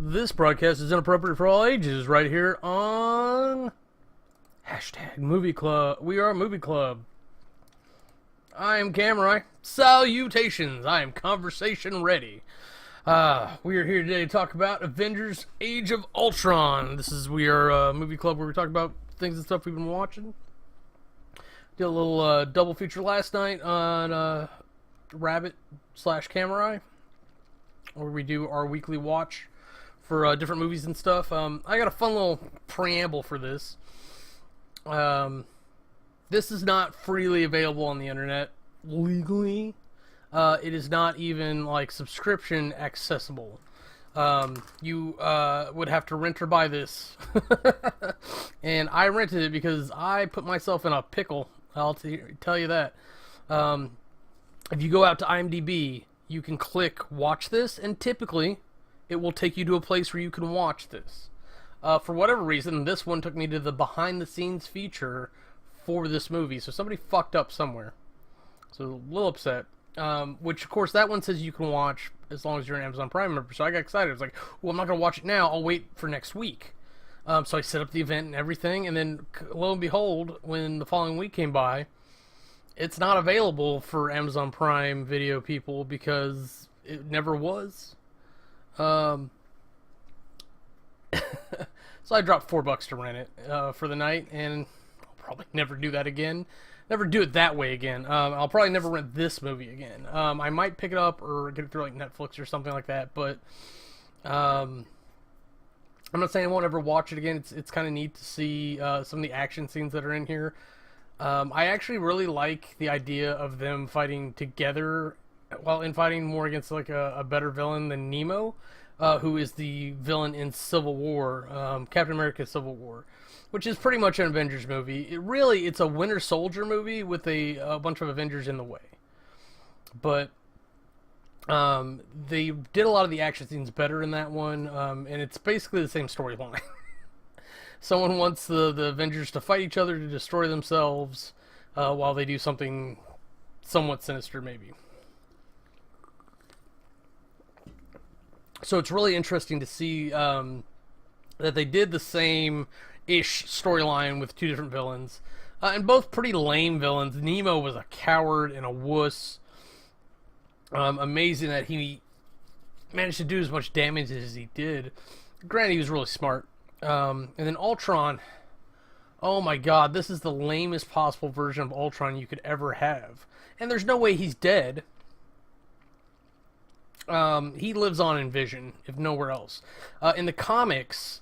This broadcast is inappropriate for all ages right here on hashtag Movie Club. We are a movie club. I am Cameron. Salutations. I am conversation ready. We are here today to talk about Avengers Age of Ultron. We are a movie club where we talk about things and stuff we've been watching. Did a little double feature last night on Rabbit/Cameron, where we do our weekly watch for different movies and stuff. I got a fun little preamble for this. This is not freely available on the internet legally. It is not even like subscription accessible. You would have to rent or buy this. And I rented it because I put myself in a pickle. I'll tell you that. If you go out to IMDb, you can click watch this, and typically it will take you to a place where you can watch this. For whatever reason, this one took me to the behind the scenes feature for this movie. So somebody fucked up somewhere. So a little upset. Which, of course, that one says you can watch as long as you're an Amazon Prime member. So I got excited. I was like, well, I'm not going to watch it now. I'll wait for next week. So I set up the event and everything. And then, lo and behold, when the following week came by, it's not available for Amazon Prime Video people because it never was. So I dropped $4 to rent it for the night. And I'll probably never do that again. Never do it that way again. I'll probably never rent this movie again. I might pick it up or get it through like Netflix or something like that, but I'm not saying I won't ever watch it again. It's kind of neat to see some of the action scenes that are in here. I actually really like the idea of them fighting together while fighting more against like a better villain than Nemo, who is the villain in Civil War, Captain America Civil War. Which is pretty much an Avengers movie. It's a Winter Soldier movie with a bunch of Avengers in the way. But they did a lot of the action scenes better in that one, and it's basically the same storyline. Someone wants the Avengers to fight each other to destroy themselves while they do something somewhat sinister, maybe. So it's really interesting to see that they did the same-ish storyline with two different villains, and both pretty lame villains. Nemo was a coward and a wuss. Amazing that he managed to do as much damage as he did. Granted, he was really smart. And then Ultron, oh my god, this is the lamest possible version of Ultron you could ever have. And there's no way he's dead. He lives on in Vision, if nowhere else. In the comics,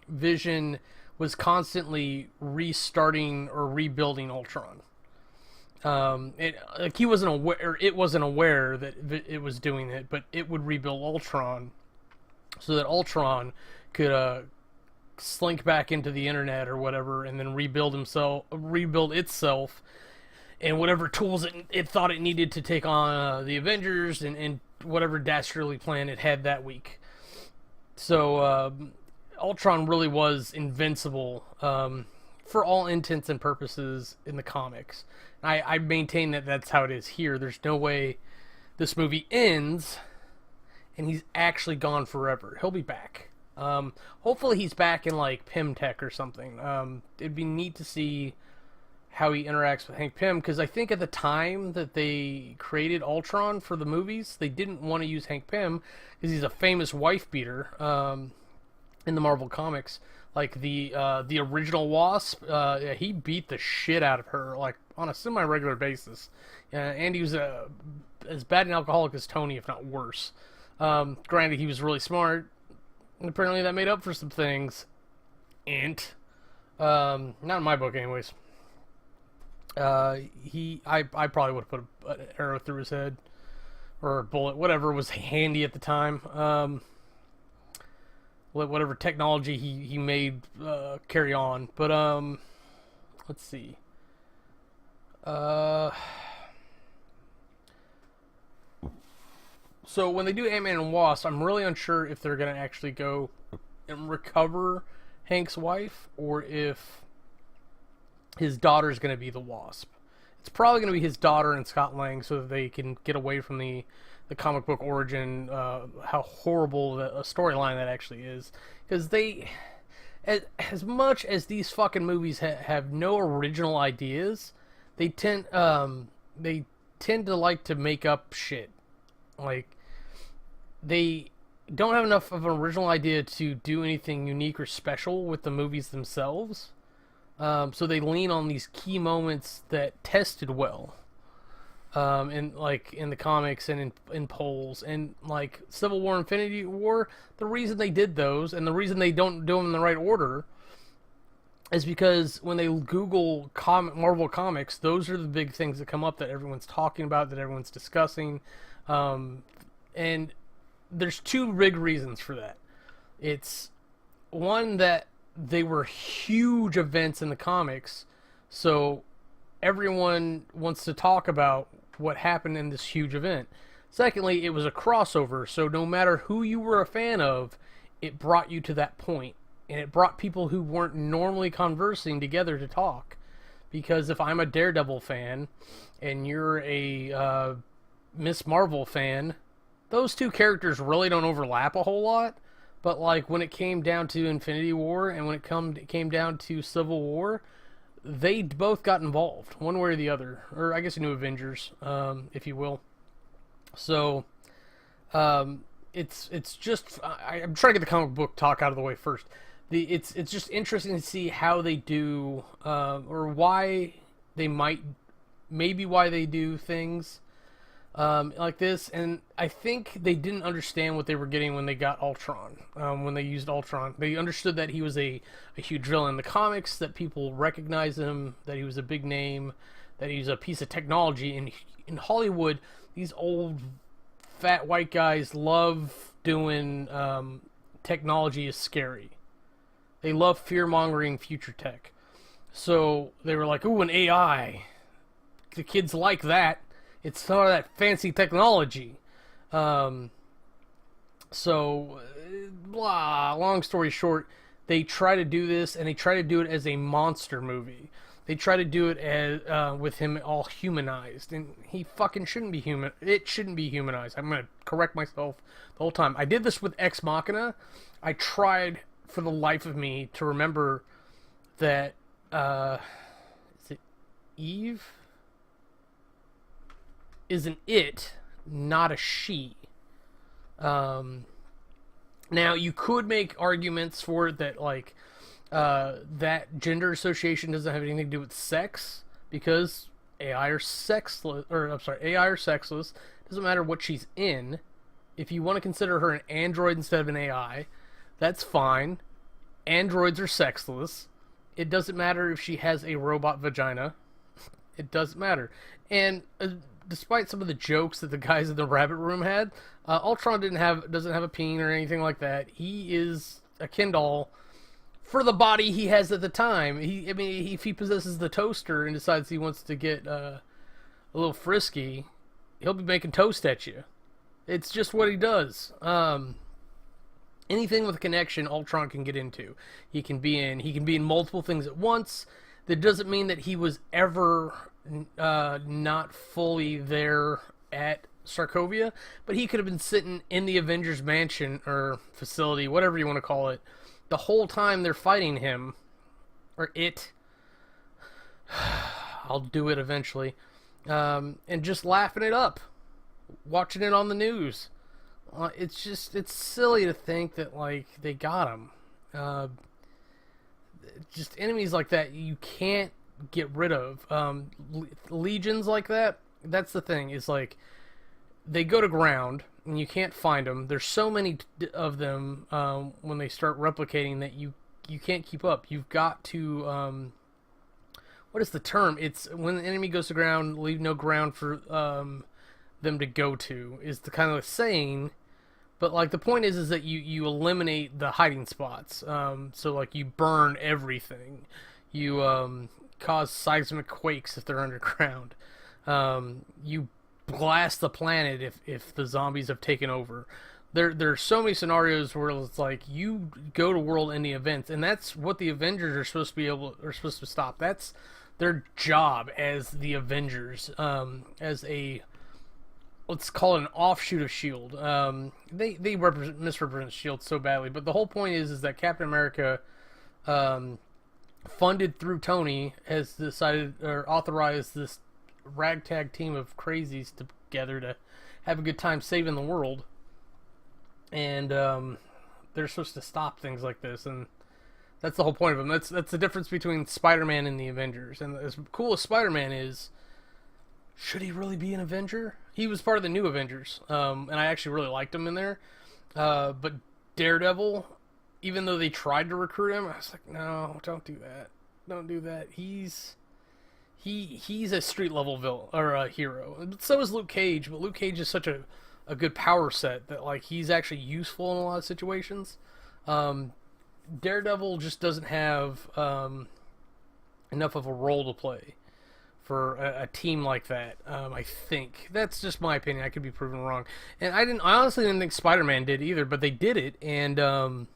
Vision was constantly restarting or rebuilding Ultron. He wasn't aware. It wasn't aware that it was doing it, but it would rebuild Ultron so that Ultron could slink back into the internet or whatever, and then rebuild itself, and whatever tools it thought it needed to take on the Avengers and whatever dastardly plan it had that week. So Ultron really was invincible for all intents and purposes in the comics. I maintain that that's how it is here. There's no way this movie ends and he's actually gone forever. He'll be back. Hopefully he's back in like Pym Tech or something. It'd be neat to see how he interacts with Hank Pym, because I think at the time that they created Ultron for the movies, they didn't want to use Hank Pym because he's a famous wife beater in the Marvel comics. Like the original Wasp, he beat the shit out of her like on a semi-regular basis, and he was as bad an alcoholic as Tony, if not worse. Granted, he was really smart, and apparently that made up for some things. Not in my book, anyways. I probably would have put an arrow through his head, or a bullet, whatever was handy at the time. Whatever technology he made carry on. But let's see. So when they do Ant-Man and Wasp, I'm really unsure if they're gonna actually go and recover Hank's wife, or if his daughter's going to be the Wasp. It's probably going to be his daughter and Scott Lang, so that they can get away from the the comic book origin, how horrible a storyline that actually is. Because as much as these fucking movies have no original ideas, they tend to like to make up shit. Like, they don't have enough of an original idea to do anything unique or special with the movies themselves. So they lean on these key moments that tested well. In the comics and in polls, and like Civil War, Infinity War, the reason they did those and the reason they don't do them in the right order is because when they Google Marvel comics, those are the big things that come up that everyone's talking about, that everyone's discussing, and there's two big reasons for that. It's one, that they were huge events in the comics, so everyone wants to talk about what happened in this huge event. Secondly, it was a crossover, so no matter who you were a fan of, it brought you to that point. And it brought people who weren't normally conversing together to talk. Because if I'm a Daredevil fan, and you're a Miss Marvel fan, those two characters really don't overlap a whole lot. But like when it came down to Infinity War, and when it came down to Civil War, they both got involved, one way or the other. Or I guess New Avengers, if you will. So, it's just... I'm trying to get the comic book talk out of the way first. It's just interesting to see how they do, or why they why they do things like this. And I think they didn't understand what they were getting when they got Ultron, when they used Ultron. They understood that he was a huge villain in the comics, that people recognize him, that he was a big name, that he's a piece of technology. And in Hollywood, these old fat white guys love doing technology is scary. They love fear-mongering future tech. So they were like, ooh, an AI. The kids like that. It's some of that fancy technology. So, long story short, they try to do this, and they try to do it as a monster movie. They try to do it as with him all humanized, and he fucking shouldn't be human. It shouldn't be humanized. I'm gonna correct myself the whole time. I did this with Ex Machina. I tried for the life of me to remember that is it Eve is an it, not a she. Now you could make arguments for it that like that gender association doesn't have anything to do with sex, because AI are sexless, or I'm sorry, AI are sexless. Doesn't matter what she's in. If you want to consider her an android instead of an AI, that's fine. Androids are sexless. It doesn't matter if she has a robot vagina. It doesn't matter. And despite some of the jokes that the guys in the rabbit room had, Ultron doesn't have a peen or anything like that. He is a Ken doll for the body he has at the time. If he possesses the toaster and decides he wants to get a little frisky, he'll be making toast at you. It's just what he does. Anything with a connection, Ultron can get into. He can be in multiple things at once. That doesn't mean that he was ever not fully there at Sokovia, but he could have been sitting in the Avengers mansion or facility, whatever you want to call it, the whole time they're fighting him, or it. I'll do it eventually, and just laughing it up, watching it on the news. It's silly to think that like they got him. Just enemies like that you can't get rid of. Legions like that. That's the thing. Is like they go to ground and you can't find them. There's so many of them when they start replicating that you can't keep up. You've got to what is the term? It's when the enemy goes to ground, leave no ground for them to go to. Is the kind of saying. But like the point is that you eliminate the hiding spots. So like you burn everything. You cause seismic quakes if they're underground. You blast the planet if the zombies have taken over. There are so many scenarios where it's like you go to world-ending events, and that's what the Avengers are supposed to stop. That's their job as the Avengers, as a let's call it an offshoot of Shield. Misrepresent Shield so badly, but the whole point is that Captain America, funded through Tony, has decided or authorized this ragtag team of crazies together to have a good time saving the world, and they're supposed to stop things like this, and that's the whole point of them. That's the difference between Spider-Man and the Avengers. And as cool as Spider-Man is, should he really be an Avenger? He was part of the new Avengers, and I actually really liked him in there. But Daredevil, even though they tried to recruit him, I was like, no, don't do that. Don't do that. He's a street level villain or a hero. So is Luke Cage, but Luke Cage is such a good power set that like he's actually useful in a lot of situations. Daredevil just doesn't have enough of a role to play for a team like that. I think that's just my opinion. I could be proven wrong, and I honestly didn't think Spider-Man did either, but they did it, and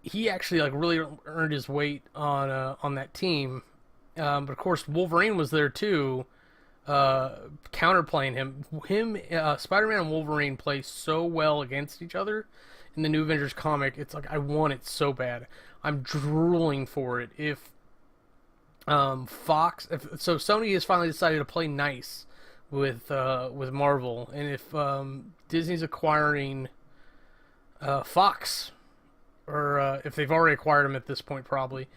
he actually like really earned his weight on that team. But of course, Wolverine was there too, counterplaying him. Spider-Man and Wolverine play so well against each other in the New Avengers comic. It's like I want it so bad. I'm drooling for it. If Sony has finally decided to play nice with Marvel, and if Disney's acquiring Fox, or if they've already acquired them at this point, probably,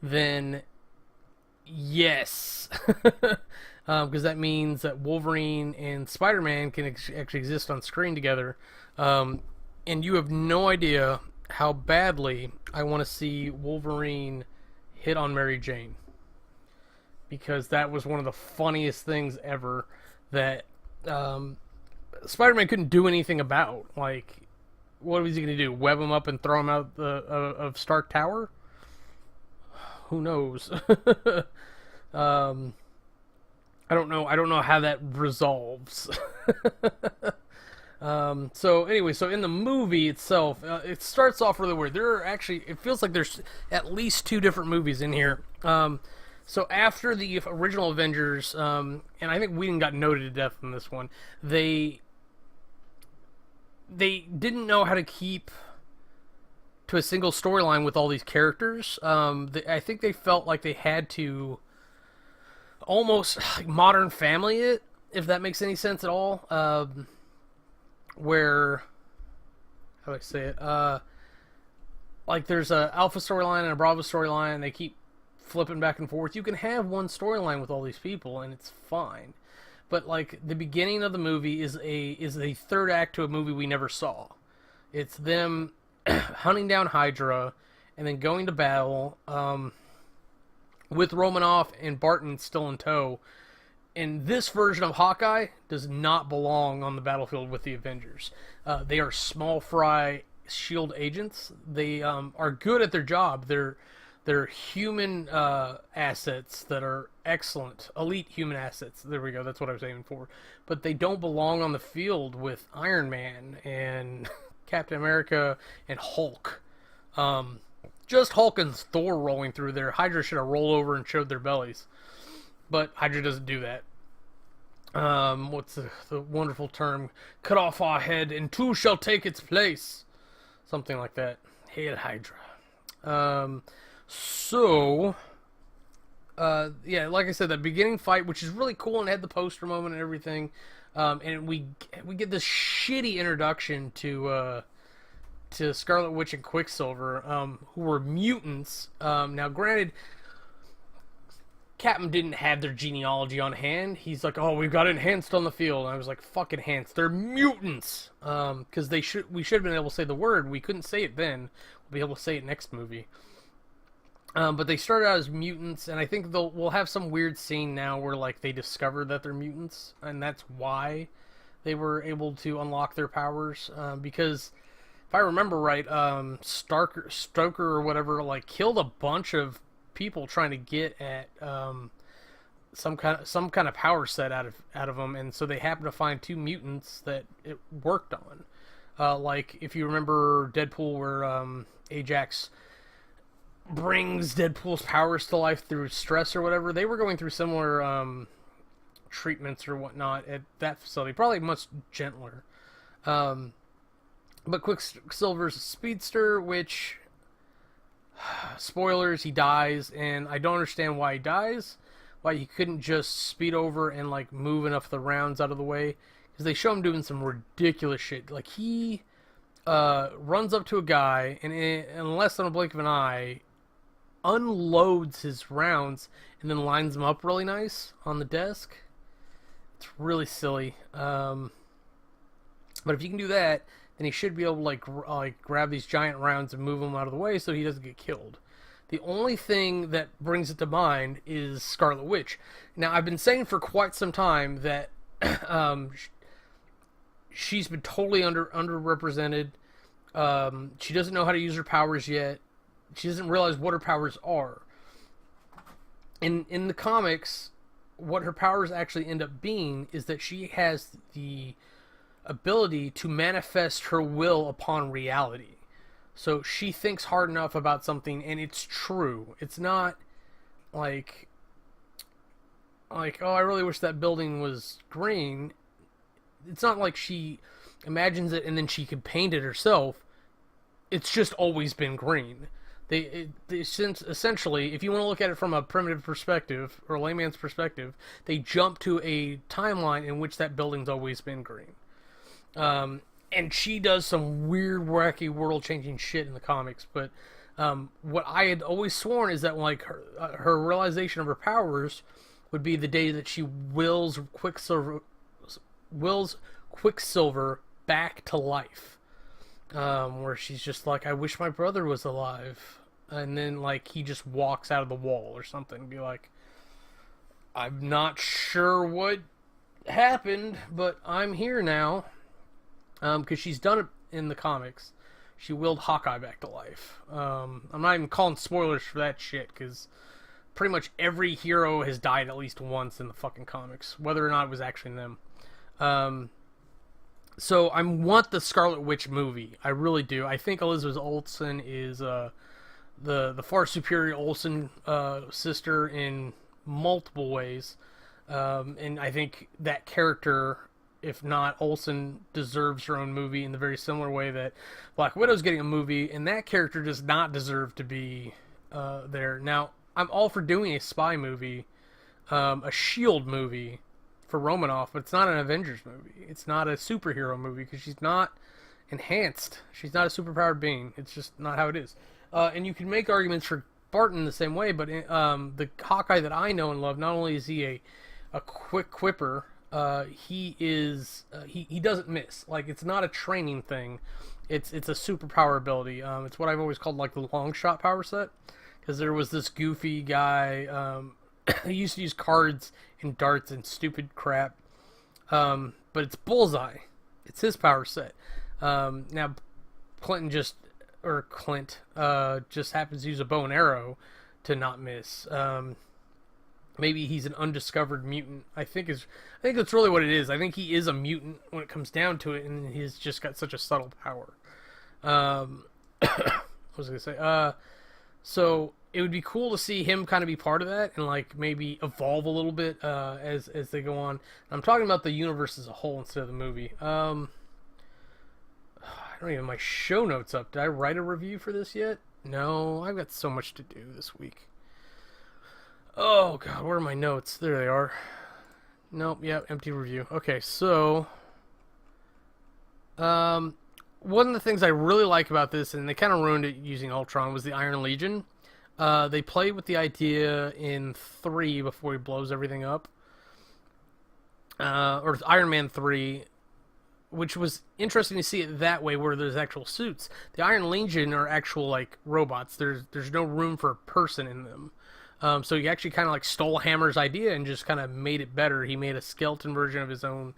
then yes, because that means that Wolverine and Spider-Man can actually exist on screen together. And you have no idea how badly I want to see Wolverine hit on Mary Jane. Because that was one of the funniest things ever that Spider-Man couldn't do anything about. Like, what was he going to do? Web him up and throw him out of Stark Tower? Who knows? I don't know. I don't know how that resolves. So anyway, so in the movie itself, it starts off really weird. It feels like there's at least 2 different movies in here. So after the original Avengers, and I think Whedon got noted to death in this one, they didn't know how to keep to a single storyline with all these characters. I think they felt like they had to almost like Modern Family it, if that makes any sense at all. Where, how do I say it? Like there's a Alpha storyline and a Bravo storyline, and they keep flipping back and forth. You can have one storyline with all these people, and it's fine. But like the beginning of the movie is a third act to a movie we never saw. It's them hunting down Hydra, and then going to battle with Romanoff and Barton still in tow. And this version of Hawkeye does not belong on the battlefield with the Avengers. They are small fry SHIELD agents. They are good at their job. They're human assets that are excellent. Elite human assets. There we go. That's what I was aiming for. But they don't belong on the field with Iron Man and Captain America and Hulk. Just Hulk and Thor rolling through there. Hydra should have rolled over and showed their bellies. But Hydra doesn't do that. What's the wonderful term? Cut off our head, and 2 shall take its place. Something like that. Hail Hydra. Yeah, like I said, that beginning fight, which is really cool and had the poster moment and everything. And we get this shitty introduction to Scarlet Witch and Quicksilver, who were mutants. Now, granted, Captain didn't have their genealogy on hand. He's like, "Oh, we've got enhanced on the field." And I was like, "Fuck enhanced! They're mutants!" Because we should have been able to say the word. We couldn't say it then. We'll be able to say it next movie. But they started out as mutants, and I think we'll have some weird scene now where like they discovered that they're mutants, and that's why they were able to unlock their powers. Because if I remember right, Stoker or whatever like killed a bunch of people trying to get at some kind of power set out of them, and so they happened to find 2 mutants that it worked on. Like if you remember Deadpool, where Ajax brings Deadpool's powers to life through stress or whatever, they were going through similar treatments or whatnot at that facility. Probably much gentler. But Quicksilver's a speedster, which, spoilers, he dies, and I don't understand why he dies. Why he couldn't just speed over and like move enough of the rounds out of the way, because they show him doing some ridiculous shit. Like he runs up to a guy and in less than a blink of an eye unloads his rounds and then lines them up really nice on the desk. It's really silly. But if you can do that, then he should be able to like grab these giant rounds and move them out of the way so he doesn't get killed. The only thing that brings it to mind is Scarlet Witch. Now, I've been saying for quite some time that she's been totally underrepresented. She doesn't know how to use her powers yet. She doesn't realize what her powers are. In the comics, what her powers actually end up being is that she has the ability to manifest her will upon reality. So she thinks hard enough about something, and it's true. It's not like, oh, I really wish that building was green. It's not like she imagines it and then she could paint it herself. It's just always been green. Essentially, if you want to look at it from a primitive perspective, or a layman's perspective, they jump to a timeline in which that building's always been green. And she does some weird, wacky, world-changing shit in the comics. But what I had always sworn is that like her realization of her powers would be the day that she wills Quicksilver back to life. Where she's just like, I wish my brother was alive. And then like he just walks out of the wall or something. Be like, I'm not sure what happened, but I'm here now. Because she's done it in the comics. She willed Hawkeye back to life. I'm not even calling spoilers for that shit, because pretty much every hero has died at least once in the fucking comics, whether or not it was actually them. So I want the Scarlet Witch movie. I really do. I think Elizabeth Olsen is the far superior Olsen sister in multiple ways. And I think that character, if not Olsen, deserves her own movie in the very similar way that Black Widow's getting a movie, and that character does not deserve to be there. Now, I'm all for doing a spy movie, a S.H.I.E.L.D. movie for Romanoff, but it's not an Avengers movie. It's not a superhero movie, because she's not enhanced. She's not a superpowered being. It's just not how it is. And you can make arguments for Barton the same way, but the Hawkeye that I know and love, not only is he a quick quipper, he doesn't miss. Like, it's not a training thing. It's a superpower ability. It's what I've always called like the long shot power set, because there was this goofy guy. He used to use cards and darts and stupid crap. But it's Bullseye. It's his power set. Now Clint just happens to use a bow and arrow to not miss. Maybe he's an undiscovered mutant. I think that's really what it is. I think he is a mutant when it comes down to it, and he's just got such a subtle power. What was I gonna say? So it would be cool to see him kind of be part of that and like maybe evolve a little bit as they go on. I'm talking about the universe as a whole instead of the movie. I don't even have my show notes up. Did I write a review for this yet? No, I've got so much to do this week. Oh god, where are my notes? There they are. Nope, yeah, empty review. Okay, so one of the things I really like about this, and they kind of ruined it using Ultron, was the Iron Legion. They played with the idea in 3 before he blows everything up. Or Iron Man 3, which was interesting to see it that way, where there's actual suits. The Iron Legion are actual like robots. There's no room for a person in them. So he actually kind of like stole Hammer's idea and just kind of made it better. He made a skeleton version of his own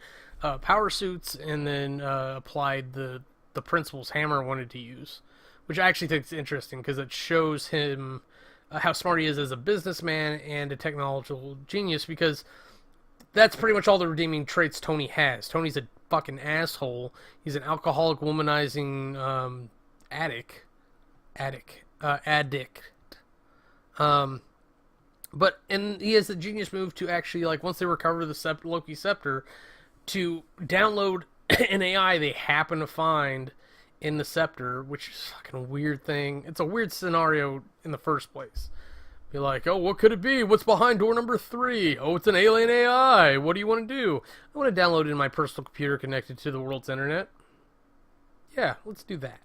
power suits, and then applied the principles Hammer wanted to use, which I actually think is interesting because it shows him how smart he is as a businessman and a technological genius, because that's pretty much all the redeeming traits Tony has. Tony's a fucking asshole. He's an alcoholic, womanizing addict. And he has the genius move to actually, like, once they recover the Loki scepter, to download an AI they happen to find in the scepter, which is a fucking weird thing. It's a weird scenario in the first place. Be like, oh, what could it be? What's behind door number 3? Oh, it's an alien AI. What do you want to do? I want to download it in my personal computer connected to the world's internet. Yeah, let's do that.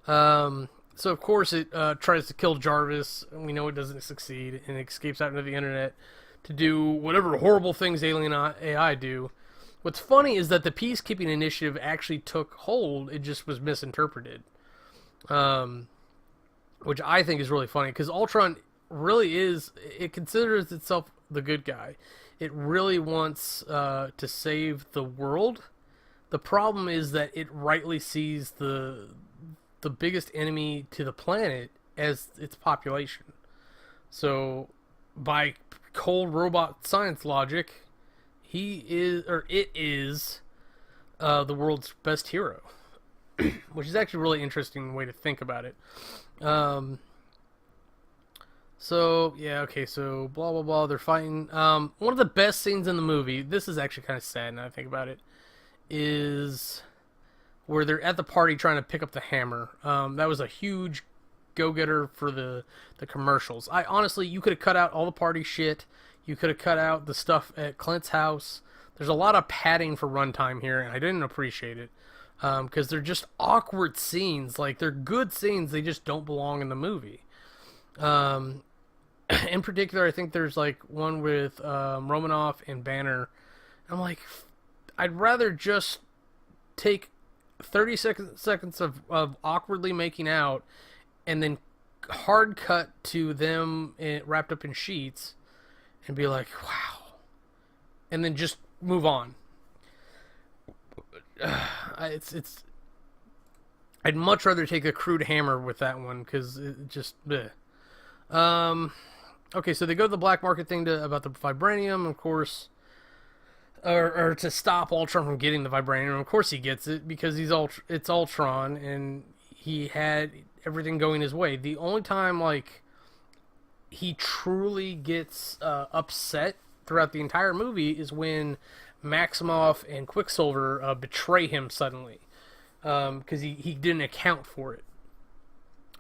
So of course it tries to kill Jarvis, and we know it doesn't succeed, and it escapes out into the internet to do whatever horrible things alien AI do. What's funny is that the peacekeeping initiative actually took hold, it just was misinterpreted. Which I think is really funny, because Ultron really is, it considers itself the good guy. It really wants to save the world. The problem is that it rightly sees the biggest enemy to the planet as its population. So, by cold robot science logic, it is the world's best hero, which is actually a really interesting way to think about it. So yeah, okay, so blah blah blah. They're fighting. One of the best scenes in the movie. This is actually kind of sad now I think about it. Is where they're at the party trying to pick up the hammer. That was a huge go-getter for the commercials. You could have cut out all the party shit. You could have cut out the stuff at Clint's house. There's a lot of padding for runtime here, and I didn't appreciate it. Because they're just awkward scenes. Like, they're good scenes, they just don't belong in the movie. In particular, I think there's, like, one with Romanoff and Banner. I'm like, I'd rather just take 30 seconds of awkwardly making out and then hard cut to them wrapped up in sheets and be like, wow. And then just move on. I'd much rather take a crude hammer with that one, because it just bleh. Okay, so they go to the black market thing about the vibranium, of course, or to stop Ultron from getting the vibranium. Of course he gets it, because it's Ultron, and he had everything going his way. The only time, like, he truly gets upset throughout the entire movie is when Maximoff and Quicksilver betray him suddenly, because he didn't account for it,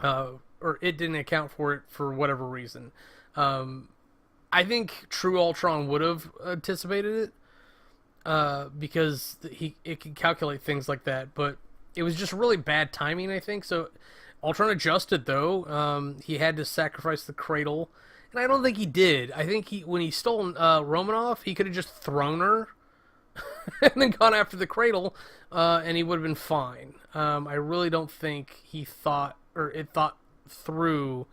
or it didn't account for it for whatever reason. I think true Ultron would have anticipated it, because it can calculate things like that, but it was just really bad timing, I think. So Ultron adjusted, though. He had to sacrifice the cradle, and I don't think he did. I think when he stole Romanoff, he could have just thrown her and then gone after the cradle, and he would have been fine. I really don't think it thought through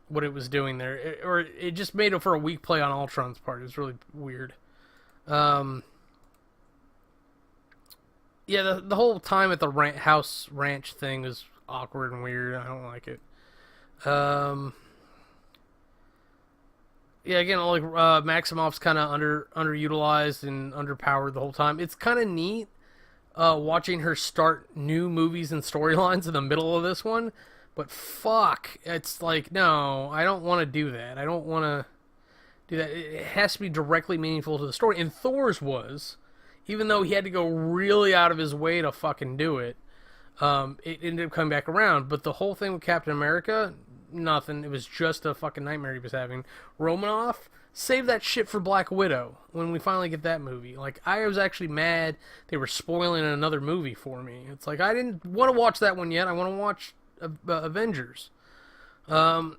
what it was doing there, or it just made it for a weak play on Ultron's part. It was really weird. Yeah, the whole time at the house ranch thing was awkward and weird. I don't like it. Yeah, again, like Maximoff's kind of underutilized and underpowered the whole time. It's kind of neat watching her start new movies and storylines in the middle of this one, but fuck, it's like, no, I don't want to do that. I don't want to do that. It has to be directly meaningful to the story, and Thor's was, even though he had to go really out of his way to fucking do it. It ended up coming back around, but the whole thing with Captain America, nothing. It was just a fucking nightmare he was having. Romanoff, save that shit for Black Widow when we finally get that movie. Like, I was actually mad they were spoiling another movie for me. It's like, I didn't want to watch that one yet. I want to watch Avengers. Of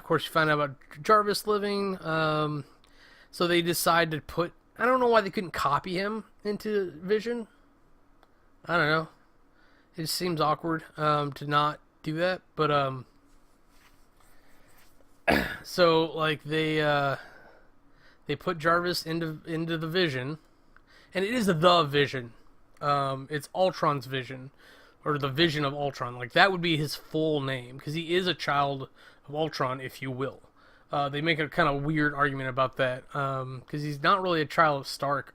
course, you find out about Jarvis living. So they decide to put, I don't know why they couldn't copy him into Vision. I don't know. It just seems awkward to not do that, but so like they put Jarvis into the Vision, and it is the Vision. It's Ultron's Vision, or the Vision of Ultron. Like, that would be his full name, because he is a child of Ultron, if you will. They make a kind of weird argument about that, because he's not really a child of Stark.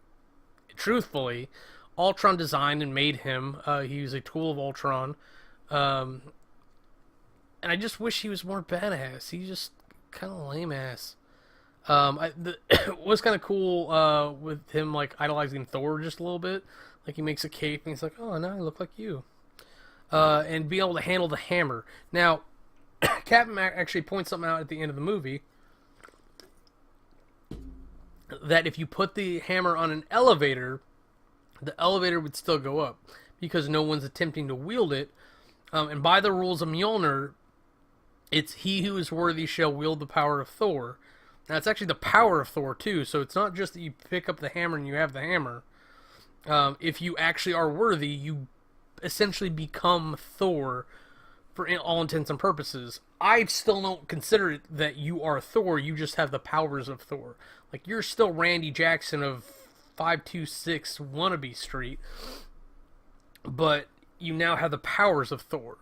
Truthfully, Ultron designed and made him. He was a tool of Ultron. And I just wish he was more badass. He's just kind of lame ass. What's kind of cool with him like idolizing Thor just a little bit, like he makes a cape and he's like, "Oh, now I look like you," and be able to handle the hammer. Now, Captain Mac actually points something out at the end of the movie that if you put the hammer on an elevator, the elevator would still go up because no one's attempting to wield it. And by the rules of Mjolnir, it's he who is worthy shall wield the power of Thor. Now, it's actually the power of Thor, too, so it's not just that you pick up the hammer and you have the hammer. If you actually are worthy, you essentially become Thor for all intents and purposes. I still don't consider it that you are Thor, you just have the powers of Thor. Like, you're still Randy Jackson of 526 Wannabe Street, but you now have the powers of Thor.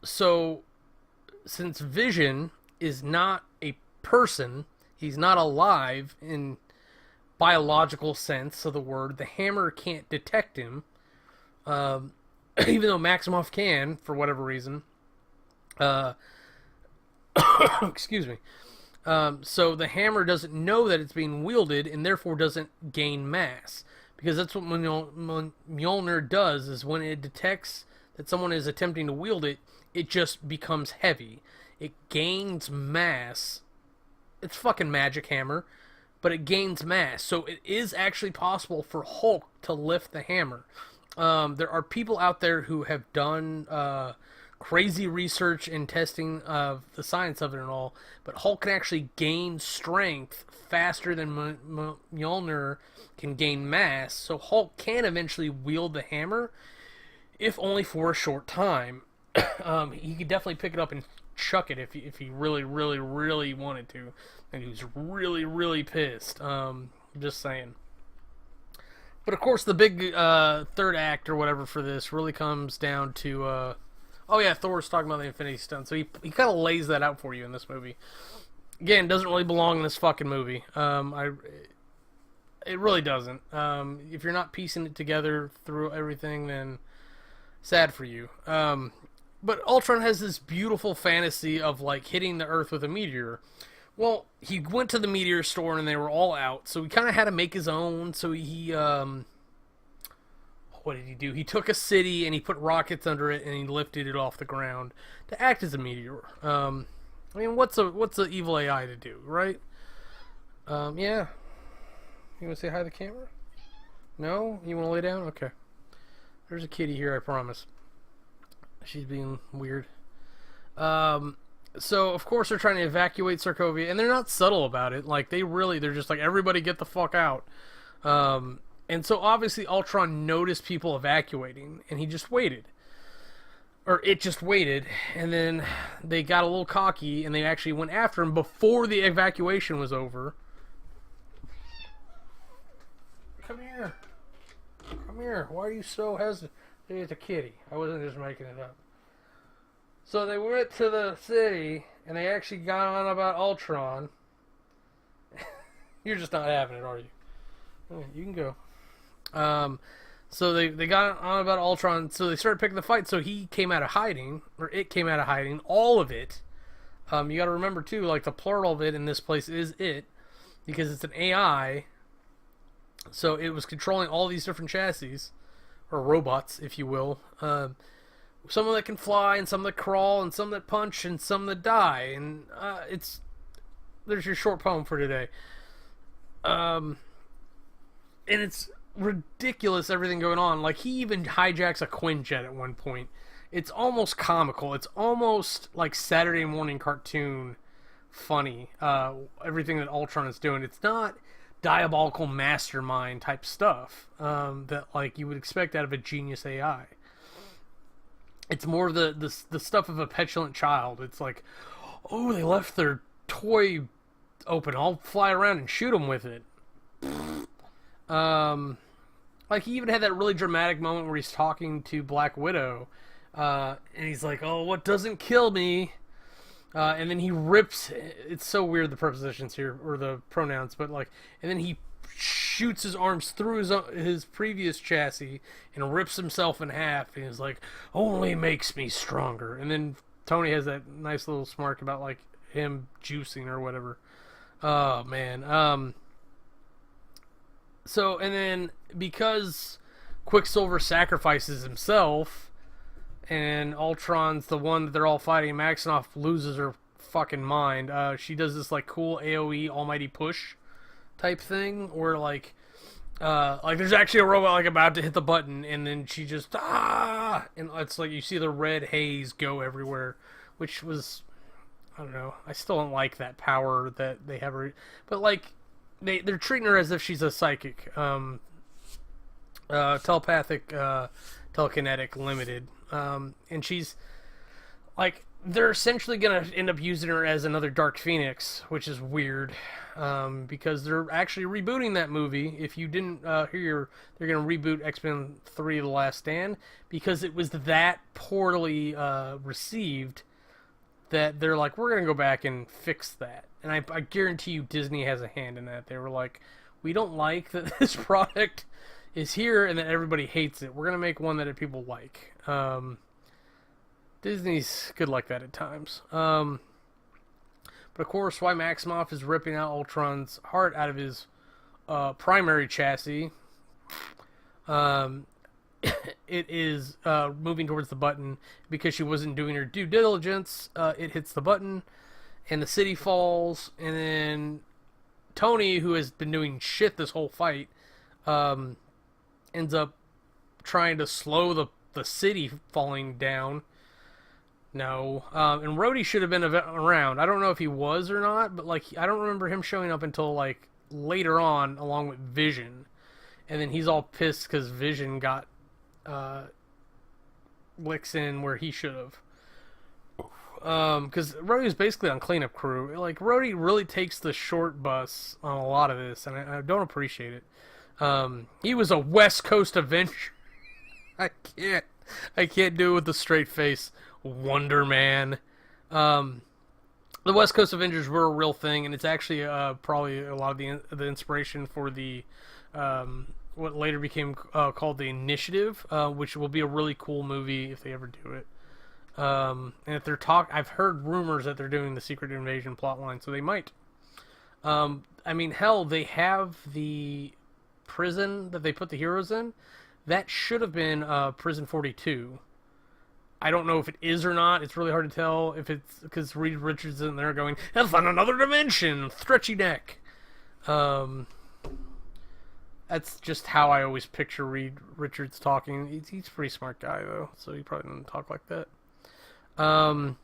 So, since Vision is not a person, he's not alive in biological sense of the word, the hammer can't detect him, even though Maximoff can, for whatever reason. Excuse me. So the hammer doesn't know that it's being wielded and therefore doesn't gain mass. Because that's what Mjolnir does, is when it detects that someone is attempting to wield it, it just becomes heavy. It gains mass. It's fucking magic hammer, but it gains mass. So it is actually possible for Hulk to lift the hammer. There are people out there who have done crazy research and testing of the science of it and all, but Hulk can actually gain strength faster than Mjolnir can gain mass, so Hulk can eventually wield the hammer, if only for a short time. He could definitely pick it up and chuck it if he really, really, really wanted to, and he was really, really pissed. Just saying. But of course, the big third act or whatever for this really comes down to oh yeah, Thor's talking about the Infinity Stone, so he kind of lays that out for you in this movie. Again, doesn't really belong in this fucking movie. It really doesn't. If you're not piecing it together through everything, then sad for you. But Ultron has this beautiful fantasy of like hitting the Earth with a meteor. Well, he went to the meteor store and they were all out, so he kind of had to make his own. So he what did he do? He took a city and he put rockets under it and he lifted it off the ground to act as a meteor. I mean, what's a evil AI to do, right? Yeah. You want to say hi to the camera? No? You want to lay down? Okay. There's a kitty here, I promise. She's being weird. So, of course, they're trying to evacuate Sokovia, and they're not subtle about it. Like, they're just like, everybody get the fuck out. And so, obviously, Ultron noticed people evacuating, and he just waited. Or it just waited, and then they got a little cocky, and they actually went after him before the evacuation was over. Come here. Come here. Why are you so hesitant? It's a kitty. I wasn't just making it up. So they went to the city, and they actually got on about Ultron. You're just not having it, are you? You can go. So they got on about Ultron, so they started picking the fight, so he came out of hiding, or it came out of hiding, all of it. You gotta remember, too, like, the plural of it in this place is it, because it's an AI, so it was controlling all these different chassis, or robots, if you will. Some that can fly, and some that crawl, and some that punch, and some that die, and there's your short poem for today. And it's ridiculous, everything going on. Like, he even hijacks a Quinjet at one point. It's almost comical. It's almost like Saturday morning cartoon funny, everything that Ultron is doing. It's not diabolical mastermind type stuff that like you would expect out of a genius AI. It's more of the stuff of a petulant child. It's like, oh, they left their toy open. I'll fly around and shoot them with it. Like, he even had that really dramatic moment where he's talking to Black Widow, and he's like, oh, what doesn't kill me? And then he rips, it's so weird, the prepositions here, or the pronouns, but like, and then he shoots his arms through his previous chassis and rips himself in half, and he's like, only makes me stronger. And then Tony has that nice little smirk about like, him juicing or whatever. Oh man. So and then because Quicksilver sacrifices himself, and Ultron's the one that they're all fighting, Maximoff loses her fucking mind. She does this like cool AOE almighty push type thing where like there's actually a robot like about to hit the button, and then she just and it's like you see the red haze go everywhere, which was, I don't know, I still don't like that power that they have her, but like they're treating her as if she's a psychic, telepathic, telekinetic limited, and she's like, they're essentially gonna end up using her as another Dark Phoenix, which is weird, because they're actually rebooting that movie. If you didn't hear, they're gonna reboot X-Men 3: The Last Stand because it was that poorly received that they're like, we're gonna go back and fix that. And I guarantee you Disney has a hand in that. They were like, we don't like that this product is here and that everybody hates it. We're gonna make one that people like. Disney's good like that at times. But of course, why Maximoff is ripping out Ultron's heart out of his primary chassis, it is moving towards the button because she wasn't doing her due diligence. It hits the button, and the city falls, and then Tony, who has been doing shit this whole fight, ends up trying to slow the city falling down. No, and Rhodey should have been around. I don't know if he was or not, but like I don't remember him showing up until like later on, along with Vision, and then he's all pissed because Vision got licks in where he should have. Because Rhodey was basically on cleanup crew. Like Rhodey really takes the short bus on a lot of this, and I don't appreciate it. He was a West Coast Avenger. I can't do it with a straight face. Wonder Man. The West Coast Avengers were a real thing, and it's actually probably a lot of the inspiration for the what later became called the Initiative, which will be a really cool movie if they ever do it. And if they're I've heard rumors that they're doing the Secret Invasion plotline, so they might. I mean, hell, they have the prison that they put the heroes in. That should have been Prison 42. I don't know if it is or not. It's really hard to tell if it's because Reed Richards is in there going, "Have fun another dimension, stretchy neck." That's just how I always picture Reed Richards talking. He's a pretty smart guy though, so he probably doesn't talk like that. I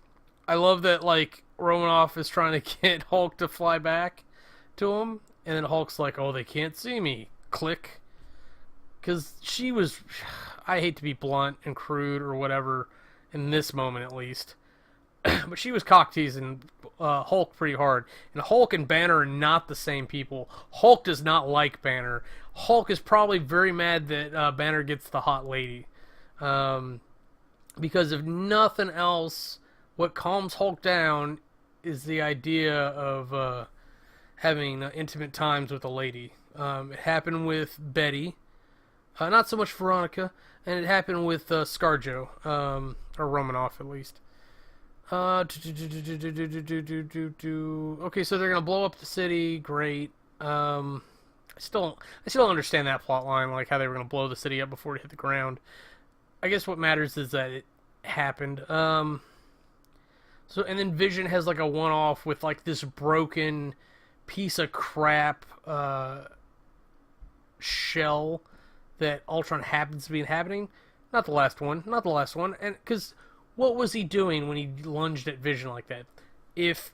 love that like Romanoff is trying to get Hulk to fly back to him, and then Hulk's like, "Oh, they can't see me." Click. Because she was, I hate to be blunt and crude or whatever, in this moment at least, but she was cock-teasing Hulk pretty hard. And Hulk and Banner are not the same people. Hulk does not like Banner. Hulk is probably very mad that Banner gets the hot lady. Because if nothing else, what calms Hulk down is the idea of having intimate times with a lady. It happened with Betty. Not so much Veronica, and it happened with ScarJo, or Romanoff at least. Okay, so they're gonna blow up the city. Great. I still don't understand that plot line, like how they were gonna blow the city up before it hit the ground. I guess what matters is that it happened. So and then Vision has like a one-off with like this broken piece of crap shell that Ultron happens to be inhabiting. Not the last one. And because what was he doing when he lunged at Vision like that? If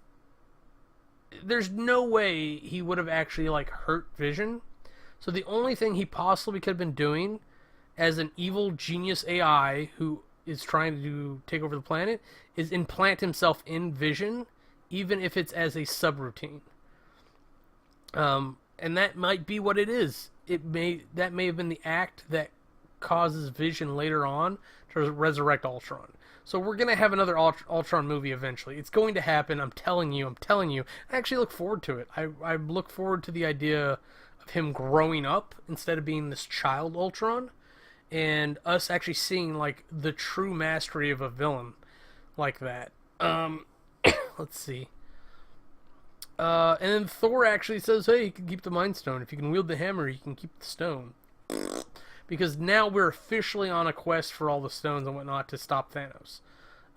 there's no way he would have actually like hurt Vision. So the only thing he possibly could have been doing as an evil genius AI who is trying to take over the planet is implant himself in Vision, even if it's as a subroutine. And that might be what it is. That may have been the act that causes Vision later on to resurrect Ultron. So we're gonna have another Ultron movie eventually. It's going to happen. I'm telling you. I actually look forward to it. I look forward to the idea of him growing up instead of being this child Ultron, and us actually seeing like the true mastery of a villain like that. Let's see. And then Thor actually says, hey, you can keep the Mind Stone. If you can wield the hammer, you can keep the stone. Because now we're officially on a quest for all the stones and whatnot to stop Thanos.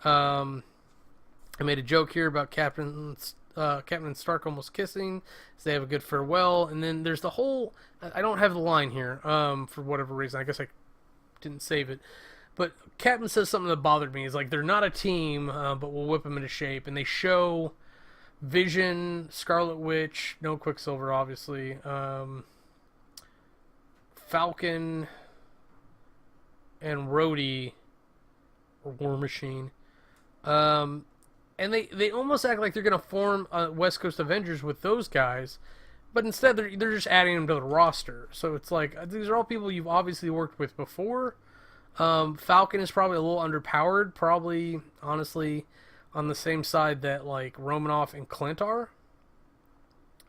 I made a joke here about Captain and Stark almost kissing, so they have a good farewell. And then there's the whole... I don't have the line here, for whatever reason. I guess I didn't save it. But Captain says something that bothered me. He's like, they're not a team, but we'll whip them into shape. And they show Vision, Scarlet Witch, no Quicksilver, obviously, Falcon, and Rhodey, or War Machine. And they almost act like they're going to form West Coast Avengers with those guys, but instead they're just adding them to the roster. So it's like, these are all people you've obviously worked with before. Falcon is probably a little underpowered, probably, honestly, on the same side that, like, Romanoff and Clint are.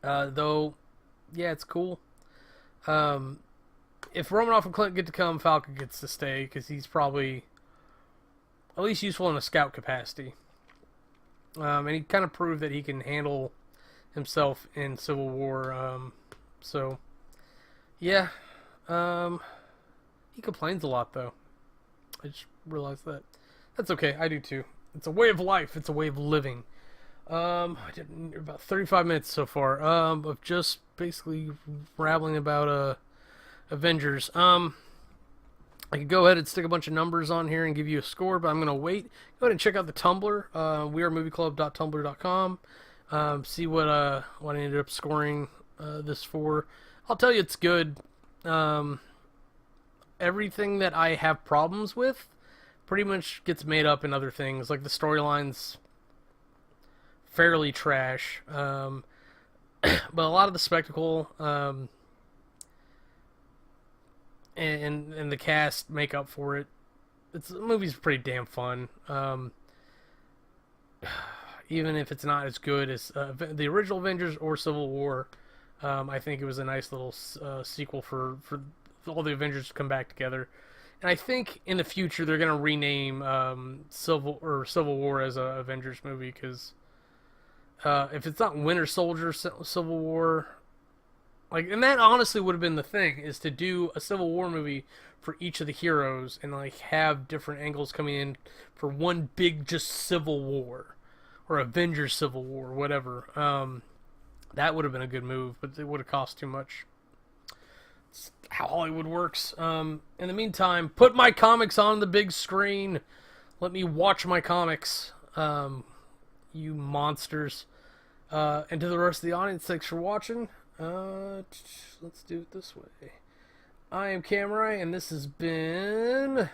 Though, yeah, it's cool. If Romanoff and Clint get to come, Falcon gets to stay, because he's probably at least useful in a scout capacity. And he kind of proved that he can handle himself in Civil War. So, yeah. He complains a lot, though. I just realized that. That's okay. I do, too. It's a way of life. It's a way of living. I did about 35 minutes so far of just basically rambling about Avengers. I could go ahead and stick a bunch of numbers on here and give you a score, but I'm going to wait. Go ahead and check out the Tumblr, WeAreMovieClub.tumblr.com. See what I ended up scoring this for. I'll tell you it's good. Everything that I have problems with pretty much gets made up in other things. Like the storyline's fairly trash. But a lot of the spectacle and the cast make up for it. The movie's pretty damn fun. Even if it's not as good as the original Avengers or Civil War, I think it was a nice little sequel for all the Avengers to come back together. And I think in the future they're going to rename Civil War as a Avengers movie, because if it's not Winter Soldier Civil War, like, and that honestly would have been the thing, is to do a Civil War movie for each of the heroes and like have different angles coming in for one big just Civil War or Avengers Civil War, whatever. That would have been a good move, but it would have cost too much. It's how Hollywood works. In the meantime, put my comics on the big screen. Let me watch my comics, you monsters. And to the rest of the audience, thanks for watching. Let's do it this way. I am Camerai, and this has been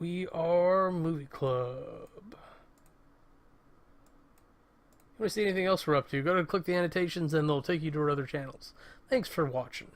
#WeAreMovieClub. If you want to see anything else we're up to, go to click the annotations and they'll take you to our other channels. Thanks for watching.